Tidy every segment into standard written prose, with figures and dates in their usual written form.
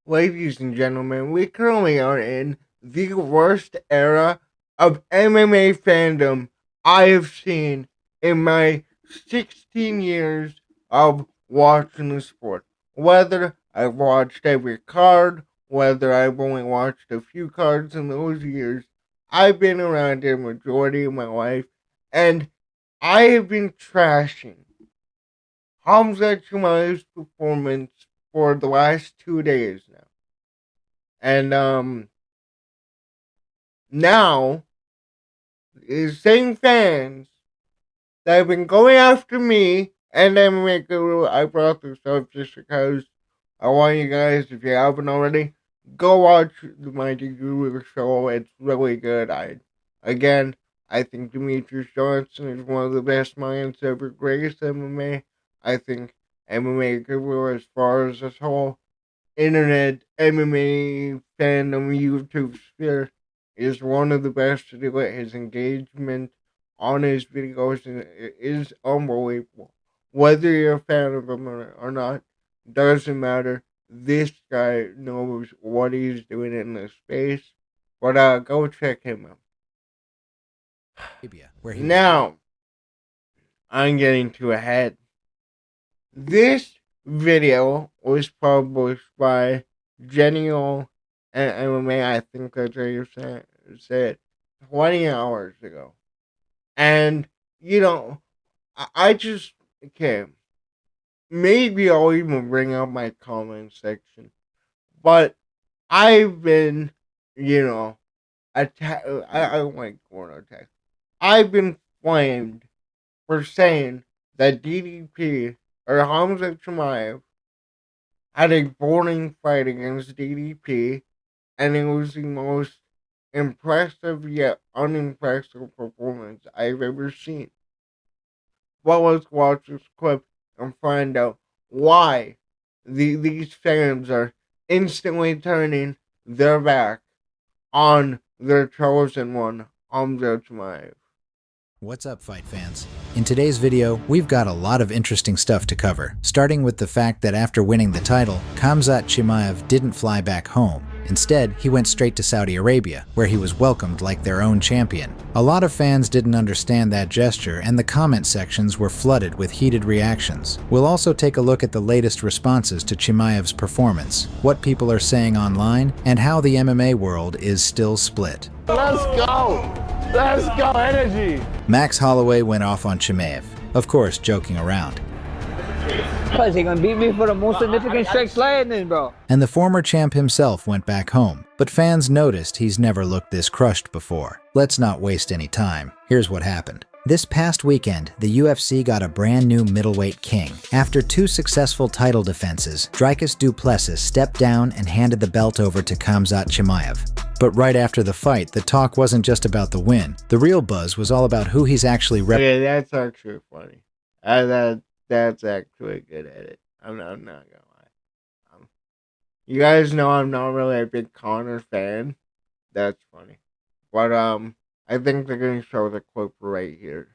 Ladies and gentlemen, we currently are in the worst era of MMA fandom I have seen in my 16 years of watching the sport. Whether I've watched every card, whether I've only watched a few cards in those years, I've been around it a majority of my life, and I have been trashing Khamzat Chimaev's performance for the last 2 days now. And now the same fans that have been going after me and MMA Guru, I brought this up just because I want you guys, if you haven't already, go watch the Mighty Guru show. It's really good. Again, I think Demetrius Johnson is one of the best minds ever graced MMA. I think MMA Guru, as far as this whole internet MMA fandom YouTube sphere, is one of the best to do it. His engagement on his videos is unbelievable. Whether you're a fan of him or not, doesn't matter. This guy knows what he's doing in this space. But go check him out. Where he Now, I'm getting too ahead. This video was published by Genial and MMA, I think that's how you say it, 20 hours ago. And, I just, okay, maybe I'll even bring up my comment section, but I've been, attacked. I don't like going attacked. I've been flamed for saying that DDP or Hamza Chimaev had a boring fight against DDP, and it was the most impressive yet unimpressive performance I've ever seen. Well, let's watch this clip and find out why these fans are instantly turning their back on their chosen one, Hamza Chimaev. What's up, fight fans? In today's video, we've got a lot of interesting stuff to cover, starting with the fact that after winning the title, Khamzat Chimaev didn't fly back home. Instead, he went straight to Saudi Arabia, where he was welcomed like their own champion. A lot of fans didn't understand that gesture, and the comment sections were flooded with heated reactions. We'll also take a look at the latest responses to Chimaev's performance, what people are saying online, and how the MMA world is still split. Let's go! Let's go, energy! Max Holloway went off on Chimaev, of course joking around. Cause he gonna beat me for the most significant strike landing, bro. And the former champ himself went back home, but fans noticed he's never looked this crushed before. Let's not waste any time. Here's what happened. This past weekend, the UFC got a brand new middleweight king. After 2 successful title defenses, Dricus du Plessis stepped down and handed the belt over to Khamzat Chimaev. But right after the fight, the talk wasn't just about the win. The real buzz was all about who he's actually Okay, that's actually funny. That's actually a good edit. I'm not gonna lie. You guys know I'm not really a big Connor fan. That's funny. But I think they're gonna show the clip right here.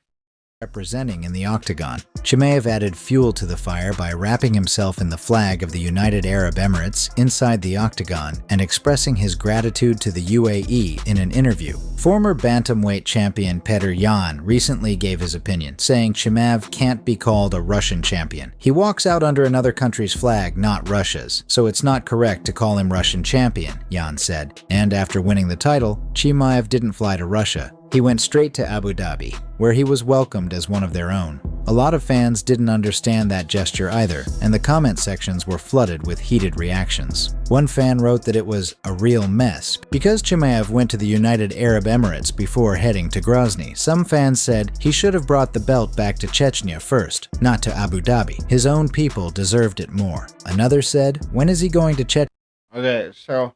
representing in the octagon. Chimaev added fuel to the fire by wrapping himself in the flag of the United Arab Emirates inside the octagon and expressing his gratitude to the UAE in an interview. Former bantamweight champion Petr Yan recently gave his opinion, saying Chimaev can't be called a Russian champion. He walks out under another country's flag, not Russia's, so it's not correct to call him Russian champion, Yan said. And after winning the title, Chimaev didn't fly to Russia. He went straight to Abu Dhabi, where he was welcomed as one of their own. A lot of fans didn't understand that gesture either, and the comment sections were flooded with heated reactions. One fan wrote that it was a real mess. Because Chimaev went to the United Arab Emirates before heading to Grozny, some fans said he should have brought the belt back to Chechnya first, not to Abu Dhabi. His own people deserved it more. Another said, when is he going to Chechnya? Okay, so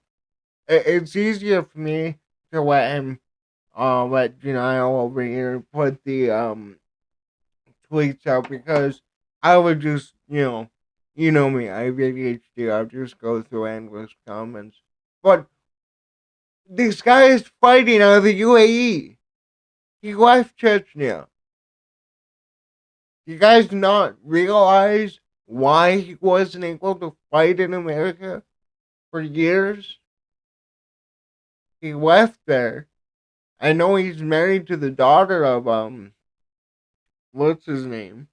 it's easier for me to let him let Janelle over here put the tweets out, because I would just, you know me, I have ADHD, I'll just go through endless comments. But this guy is fighting out of the UAE. He left Chechnya. You guys not realize why he wasn't able to fight in America? for years. He left there. I know he's married to the daughter of what's his name?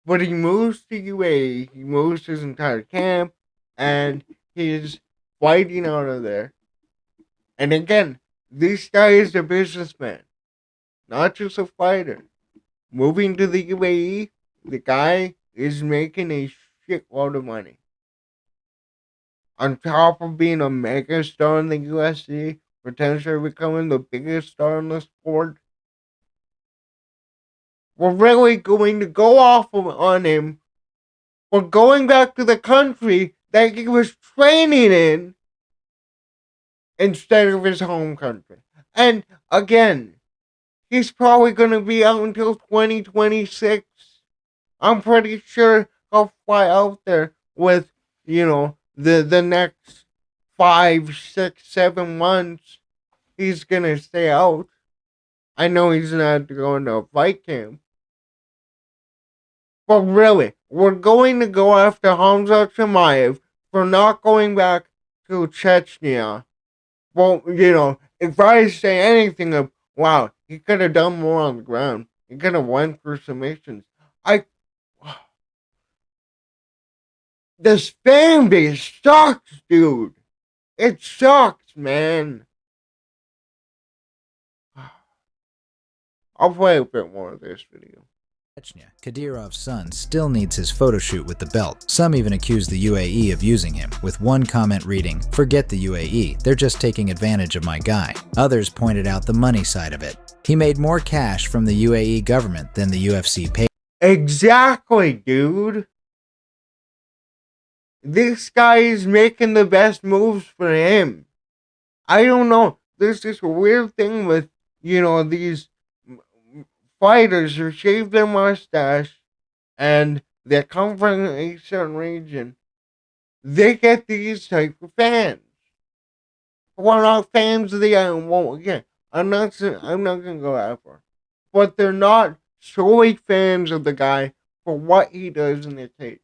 But he moves to UAE. He moves his entire camp, and he's fighting out of there. And again, this guy is a businessman, not just a fighter. Moving to the UAE, the guy is making a shitload of money. On top of being a mega star in the UFC, potentially becoming the biggest star in the sport, we're really going to go off on him for going back to the country that he was training in instead of his home country. And again, he's probably going to be out until 2026. I'm pretty sure he'll fly out there with, the next 5, 6, 7 months. He's going to stay out. I know he's not going to a fight camp. But really, we're going to go after Khamzat Chimaev for not going back to Chechnya. Well, if I say anything of, wow, he could have done more on the ground. He could have went for submissions. This fan base sucks, dude. It sucks, man. I'll play a bit more of this video. Chechnya, Kadyrov's son, still needs his photo shoot with the belt. Some even accuse the UAE of using him, with one comment reading, "Forget the UAE, they're just taking advantage of my guy." Others pointed out the money side of it. He made more cash from the UAE government than the UFC paid. Exactly, dude. This guy is making the best moves for him. I don't know. There's this weird thing with, these fighters who shave their mustache and they come from a certain region. They get these type of fans. Well, not fans of the again. I'm not gonna go that far, but they're not solely fans of the guy for what he does in the tape.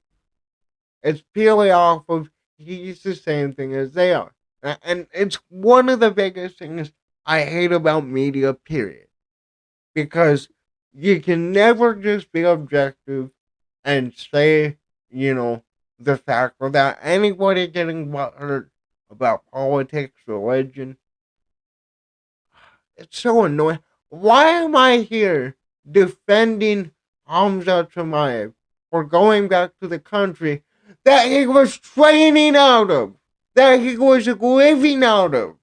It's purely off of he's the same thing as they are. And it's one of the biggest things I hate about media, period. Because you can never just be objective and say, the fact without anybody getting hurt about politics, religion. It's so annoying. Why am I here defending Khamzat Chimaev for going back to the country that he was training out of, that he was living out of?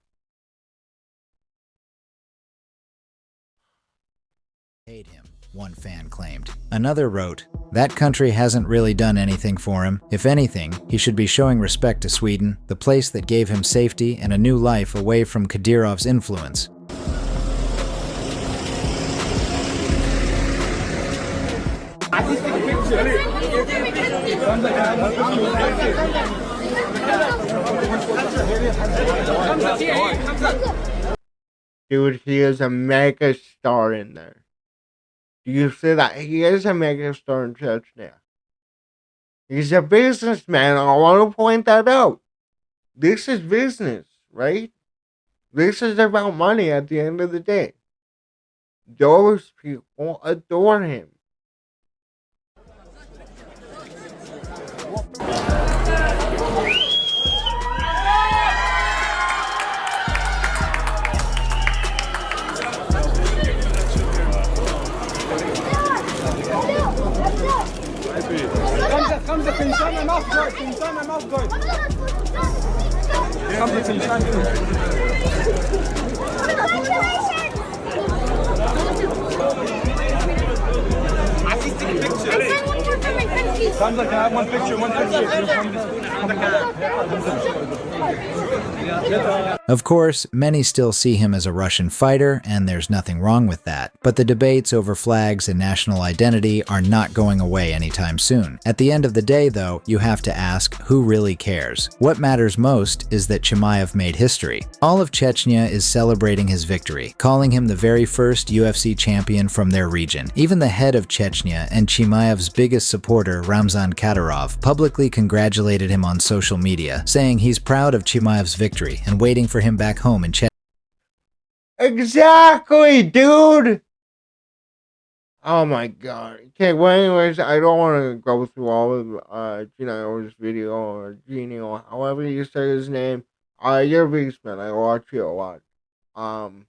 Paid him, one fan claimed. Another wrote, "That country hasn't really done anything for him. If anything, he should be showing respect to Sweden, the place that gave him safety and a new life away from Kadyrov's influence." Dude, he is a mega star in there. Do you see that? He is a mega star in Chechnya. He's a businessman. I want to point that out. This is business, right? This is about money at the end of the day. Those people adore him. Khamzat, can you sign my mouth guard? Can you sign my mouth guard? Khamzat, can you sign Khamzat, can I have one picture? Of course, many still see him as a Russian fighter, and there's nothing wrong with that. But the debates over flags and national identity are not going away anytime soon. At the end of the day, though, you have to ask, who really cares? What matters most is that Chimaev made history. All of Chechnya is celebrating his victory, calling him the very first UFC champion from their region. Even the head of Chechnya and Chimaev's biggest supporter, Ramzan Kadyrov, publicly congratulated him on on social media, saying he's proud of Chimaev's victory and waiting for him back home in Chechnya. Exactly, dude. Oh my god. Okay, well, anyways, I don't want to go through all of Gino's video or Gino, however you say his name. You're a beast, man. I watch you a lot. Um,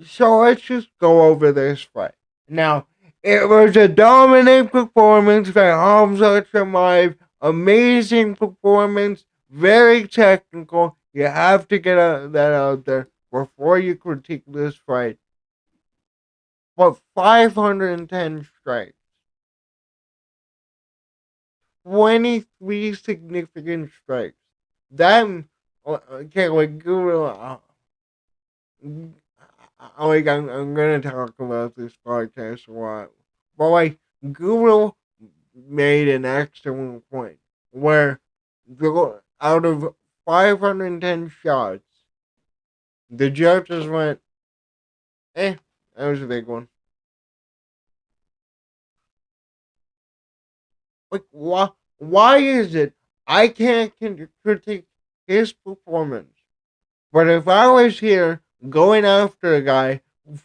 so let's just go over this fight. Now, it was a dominant performance by Khamzat Chimaev. Amazing performance, very technical. You have to get that out there before you critique this fight. But 510 strikes, 23 significant strikes. That, okay, like, Guru, I'm gonna talk about this podcast a lot. But, like, Guru made an excellent point where out of 510 shots, the judges went, that was a big one. Like, why is it I can't critique his performance? But if I was here going after a guy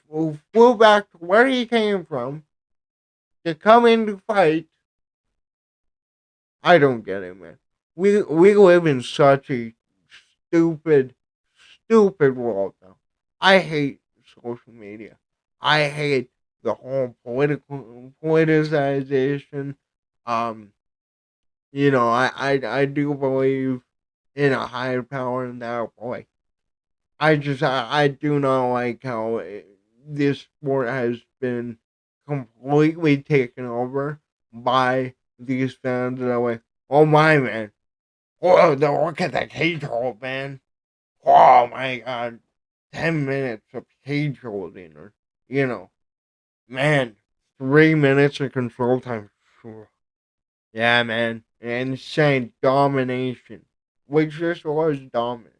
who flew back to where he came from to come in to fight, I don't get it, man. We live in such a stupid, stupid world now. I hate social media. I hate the whole political politicization. Um, I do believe in a higher power than that. Boy, I do not like how this sport has been completely taken over by these fans that are like, oh my man, oh look at the cage hold, man. Oh my god, 10 minutes of cage holding, or man, 3 minutes of control time. Yeah, man. Insane domination. Which just was dominant.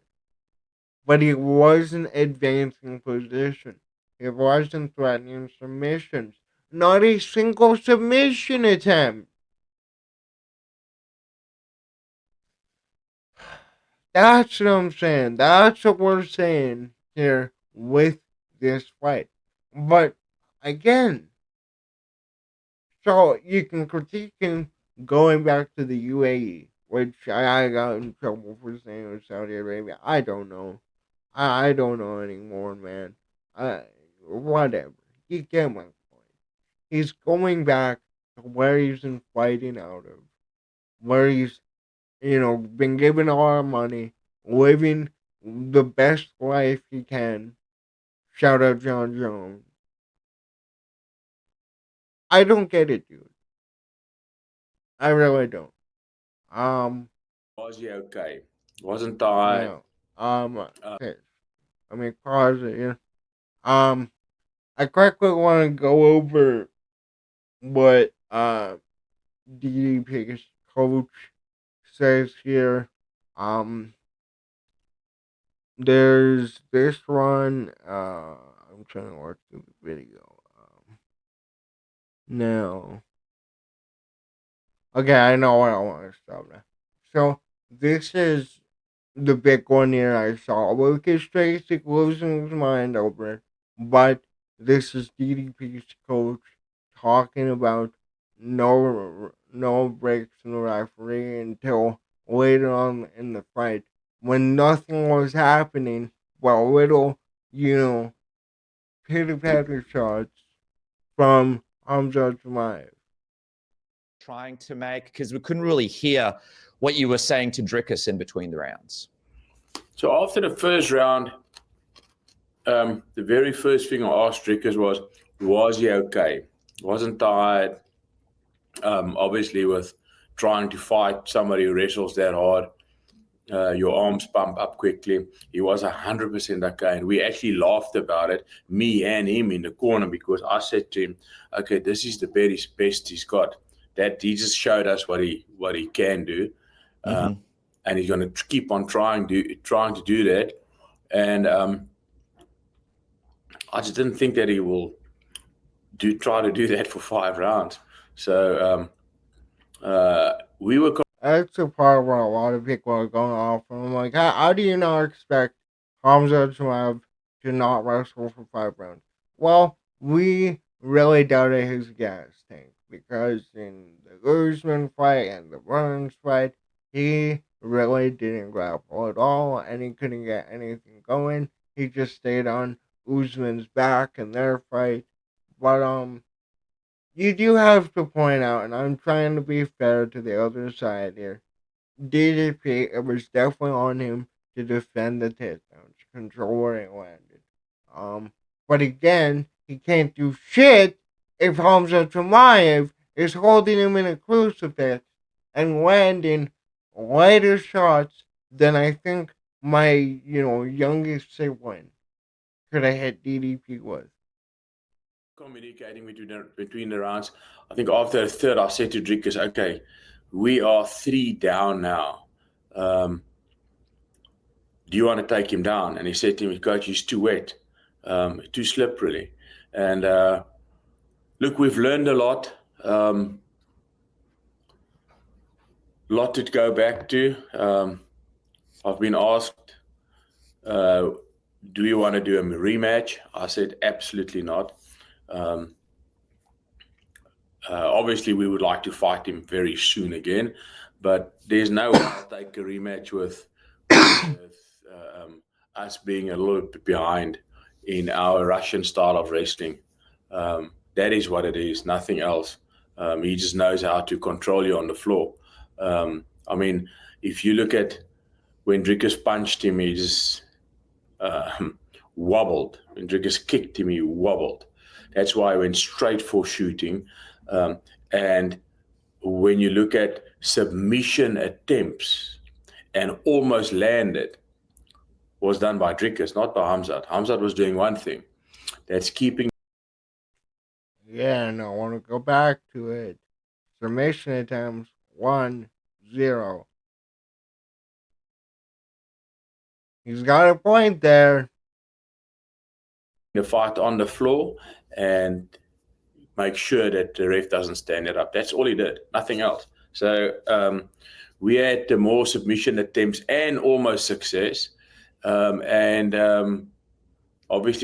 But he wasn't advancing position. He wasn't threatening submissions. Not a single submission attempt. That's what I'm saying. That's what we're saying here with this fight. But again, so you can critique him going back to the UAE, which I got in trouble for saying it was Saudi Arabia. I don't know. I don't know anymore, man. Whatever. You get my point. He's going back to where he's been fighting out of, where he's, been given a lot of money, living the best life he can. Shout out John Jones. I don't get it, dude. I really don't. Was he okay? Wasn't tired. No. Okay. Let me pause it. Yeah. Um, I quickly want to go over what DDP's coach says here. Um, there's this one. I'm trying to work through the video. Now, okay, I know what I want to stop now. So this is the big one here I saw. Lucas Tracy losing his mind over it, but this is DDP's coach talking about no breaks in the referee until later on in the fight when nothing was happening but little, pitter patter shots from Hamza Chimaev. Trying to make, because we couldn't really hear what you were saying to Drickus in between the rounds. So after the first round, the very first thing I asked Drickus was he okay? Wasn't tired. Obviously, with trying to fight somebody who wrestles that hard, your arms pump up quickly. He was 100% okay, and we actually laughed about it, me and him in the corner, because I said to him, "Okay, this is the very best he's got. That he just showed us what he can do, and he's going to keep on trying to do that." And I just didn't think that he will try to do that for 5 rounds. So We were That's the part where a lot of people are going off. And I'm like, how do you not expect Khamzat to not wrestle for 5 rounds? Well, we really doubted his gas tank because in the Usman fight and the Burns fight, he really didn't grapple at all and he couldn't get anything going. He just stayed on Usman's back in their fight. But you do have to point out, and I'm trying to be fair to the other side here. DDP, it was definitely on him to defend the takedown, to control where it landed. But again, he can't do shit if Hamza Chimaev is holding him in a crucifix and landing lighter shots than I think my, youngest sibling could have hit DDP with. communicating between the rounds. I think after the third, I said to Dricus, okay, we are 3 down now. Do you want to take him down? And he said to me, Coach, he's too wet, too slippery. And look, we've learned a lot. Lot to go back to. I've been asked, do you want to do a rematch? I said, absolutely not. Obviously, we would like to fight him very soon again, but there's no way I'll take a rematch with us being a little bit behind in our Russian style of wrestling. That is what it is, nothing else. He just knows how to control you on the floor. I mean, if you look at when Dricus punched him, he just wobbled. When Dricus kicked him, he wobbled. That's why I went straight for shooting. And when you look at submission attempts and almost landed, was done by Dricus, not by Khamzat. Khamzat was doing one thing. That's keeping. Yeah, and I want to go back to it. Submission attempts 1-0. He's got a point there. The fight on the floor and make sure that the ref doesn't stand it up. That's all he did, nothing else. So we had the more submission attempts and almost success. Obviously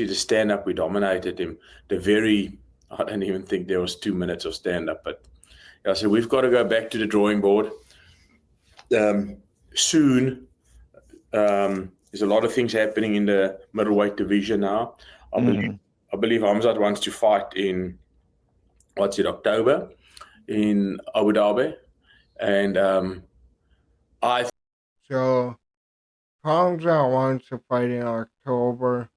the stand-up, we dominated him. I don't even think there was 2 minutes of stand-up, but yeah, so we've got to go back to the drawing board soon. There's a lot of things happening in the middleweight division now. I believe Khamzat wants to fight in October in Abu Dhabi, and So, Khamzat wants to fight in October.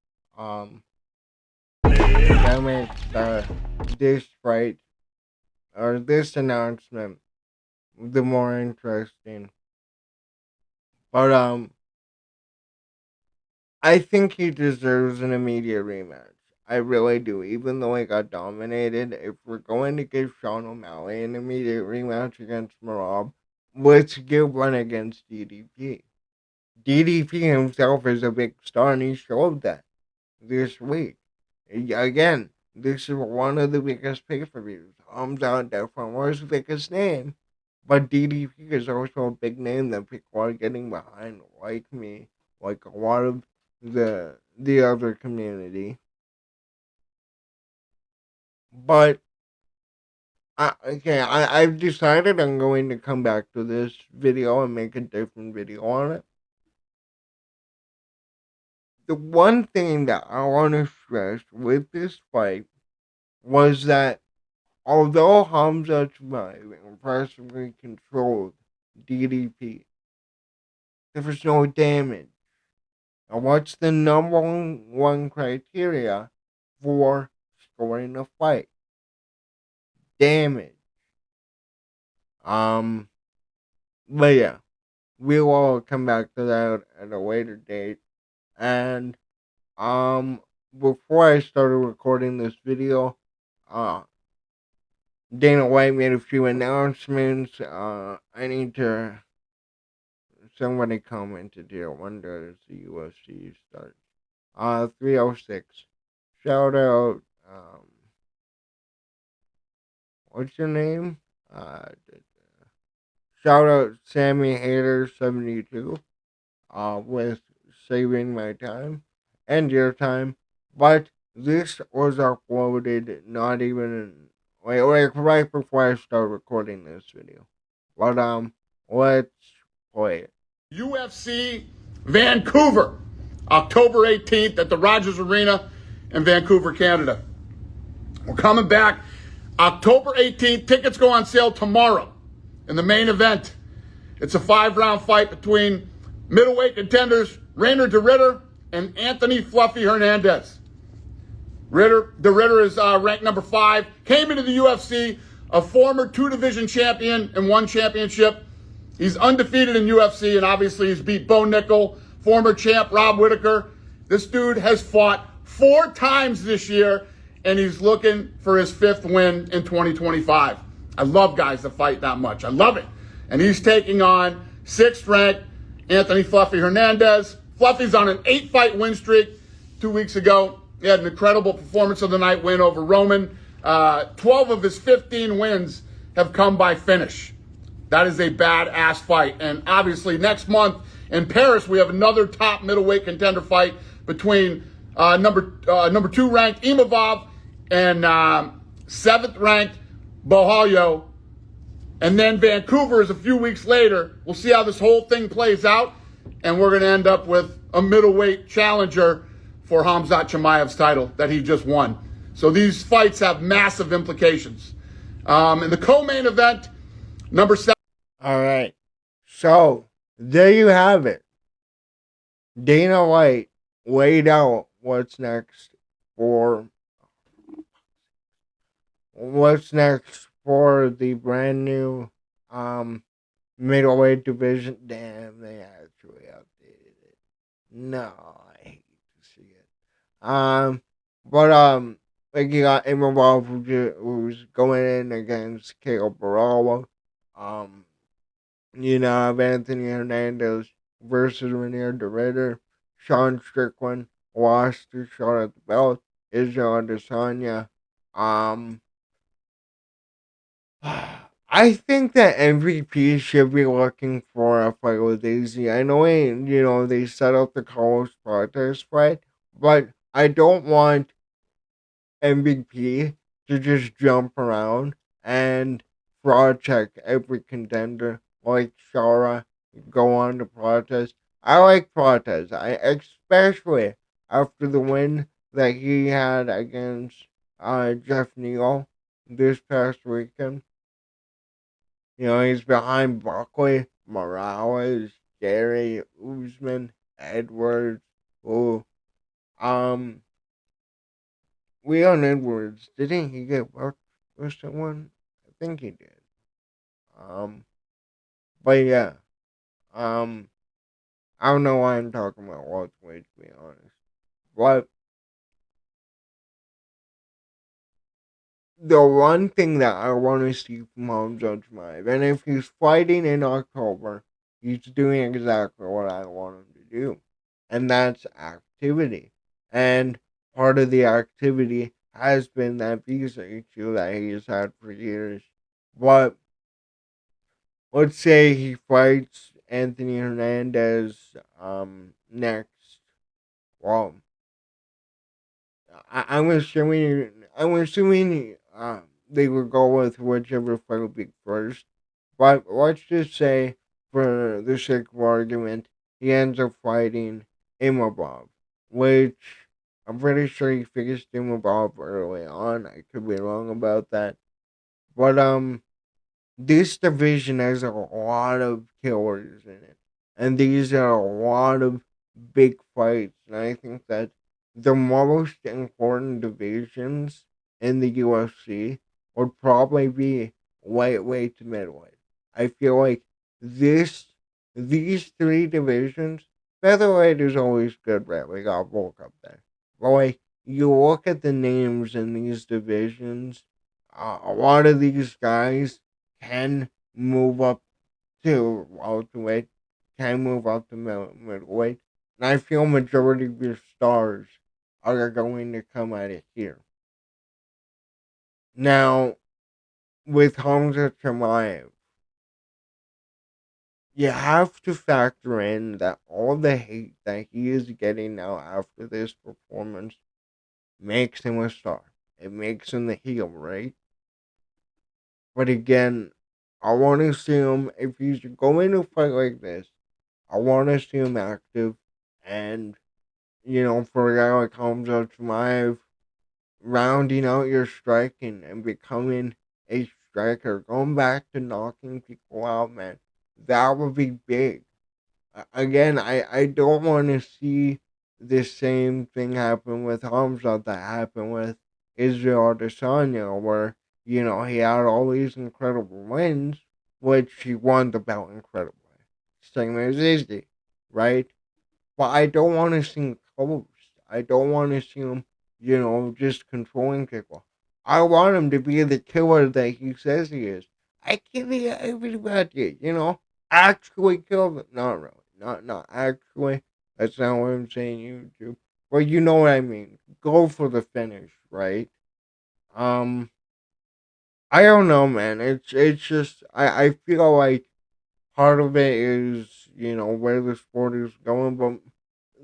That makes this fight or this announcement the more interesting. But I think he deserves an immediate rematch. I really do. Even though he got dominated, if we're going to give Sean O'Malley an immediate rematch against Marab, let's give one against DDP. DDP himself is a big star, and he showed that this week. Again, this is one of the biggest pay-per-views. Hamza definitely was the biggest name, but DDP is also a big name that people are getting behind, like me, like a lot of the other community. But I've decided I'm going to come back to this video and make a different video on it. The one thing that I want to stress with this fight was that although Hamza Chimaev impressively controlled DDP, there was no damage. Now, what's the number one criteria for scoring a fight? Damage. But yeah, we will come back to that at a later date. And before I started recording this video, Dana White made a few announcements. I need to. Somebody commented here. When does the UFC start? 306. Shout out. What's your name? shout out Sammy Hater 72 with saving my time and your time. But this was uploaded not even like right before I start recording this video. But let's play it. UFC Vancouver, October 18th at the Rogers Arena in Vancouver, Canada. We're coming back October 18th. Tickets go on sale tomorrow. In the main event, it's a 5-round fight between middleweight contenders Rainer de Ritter and Anthony Fluffy Hernandez. De Ritter is ranked number 5, came into the UFC, a former 2-division champion and 1 championship. He's undefeated in UFC, and obviously he's beat Bo Nickel, former champ Rob Whittaker. This dude has fought 4 times this year, and he's looking for his 5th win in 2025. I love guys that fight that much. I love it. And he's taking on 6th ranked Anthony Fluffy Hernandez. Fluffy's on an 8-fight win streak 2 weeks ago. He had an incredible performance of the night win over Roman. 12 of his 15 wins have come by finish. That is a badass fight. And obviously next month in Paris, we have another top middleweight contender fight between number 2 ranked Imavov and 7th ranked Bohalyo. And then Vancouver is a few weeks later. We'll see how this whole thing plays out. And we're going to end up with a middleweight challenger for Khamzat Chimaev's title that he just won. So these fights have massive implications. In the co-main event, number 7. All right. So there you have it. Dana White laid out what's next for the brand new middleweight division. Damn, they actually updated it. No, I hate to see it. But like you got Imavov who's going in against Caleb Barala. You now have Anthony Hernandez versus Rainier de Ritter. Sean Strickland lost to shot at the belt. Israel Adesanya. I think that MVP should be looking for a fight with AZ. I know they set up the Carlos Prates fight, but I don't want MVP to just jump around and fraud check every contender like Shara, go on to Prates. I like Prates. Especially after the win that he had against Jeff Neal this past weekend. He's behind Buckley, Morales, Gary, Usman, Edwards. Leon Edwards, didn't he get worked for someone? I think he did. But yeah, I don't know why I'm talking about welterweight, to be honest. But the one thing that I want to see from Khamzat Chimaev, and if he's fighting in October, he's doing exactly what I want him to do, and that's activity. And part of the activity has been that visa issue that he's had for years. But let's say he fights Anthony Hernandez next. Well, I'm assuming they would go with whichever fight would be first. But let's just say, for the sake of argument, he ends up fighting Imavov, which I'm pretty sure he faced Imavov early on. I could be wrong about that. But this division has a lot of killers in it. And these are a lot of big fights. And I think that the most important divisions in the UFC would probably be lightweight to middleweight. I feel like these 3 divisions, featherweight is always good, right? We got Volk up there. But like, you look at the names in these divisions, a lot of these guys can move up to welterweight, can move up to middleweight. And I feel majority of your stars are going to come out of here. Now, with Khamzat Chimaev, you have to factor in that all the hate that he is getting now after this performance makes him a star. It makes him the heel, right? But again, I want to see him, if he's going to fight like this, I want to see him active. And, for a guy like Khamzat Chimaev, rounding out your striking and becoming a striker, going back to knocking people out, man, that would be big. Again, I don't want to see the same thing happen with Hamza that happened with Israel Adesanya, where he had all these incredible wins, which he won the belt incredibly, same as Izzy, right? But I don't want to see him close. I don't want to see him, just controlling people. I want him to be the killer that he says he is. I give you everybody, actually kill them. Not really. Not actually. That's not what I'm saying, YouTube. But you know what I mean. Go for the finish, right? Um, I don't know, man. It's just I feel like part of it is, where the sport is going, but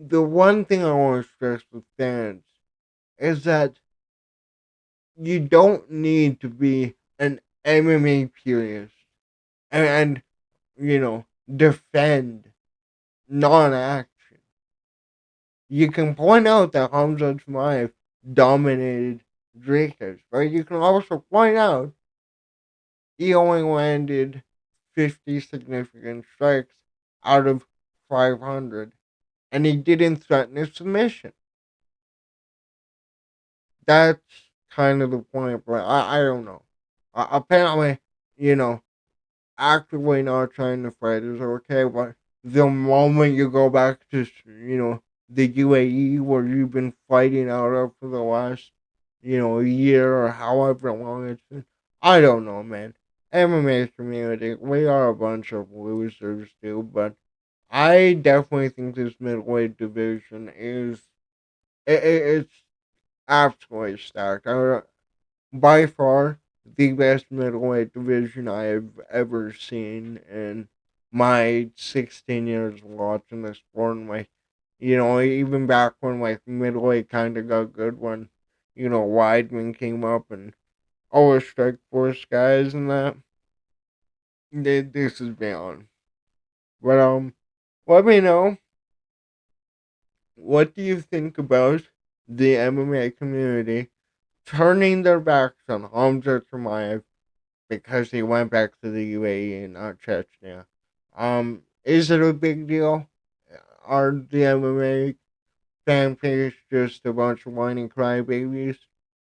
the one thing I want to stress with fans is that you don't need to be an MMA purist and defend non-action. You can point out that Hamza Chimaev dominated Dricus, but you can also point out he only landed 50 significant strikes out of 500, and he didn't threaten a submission. That's kind of the point, but I don't know. Apparently, you know, actively not trying to fight is okay, but the moment you go back to, the UAE where you've been fighting out of for the last, year or however long it's been, I don't know, man. MMA community, we are a bunch of losers too, but I definitely think this middleweight division it's absolutely stacked. By far the best middleweight division I have ever seen in my 16 years watching the sport. And even back when middleweight kind of got good when Weidman came up and all the Strike Force guys and that. This is beyond. But let me know, what do you think about the MMA community turning their backs on Hamza Chimaev because he went back to the UAE and not Chechnya? Is it a big deal? Are the MMA fan page just a bunch of whining crybabies?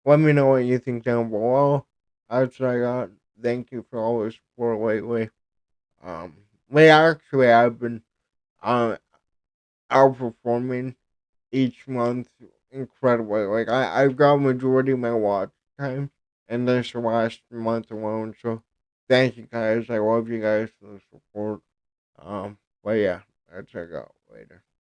Let me know what you think down below. That's what I got. Thank you for all the support lately. Um, actually, I've been um outperforming each month incredibly. Like I've got majority of my watch time in this last month alone. So thank you guys. I love you guys for the support. But yeah, that's I got later.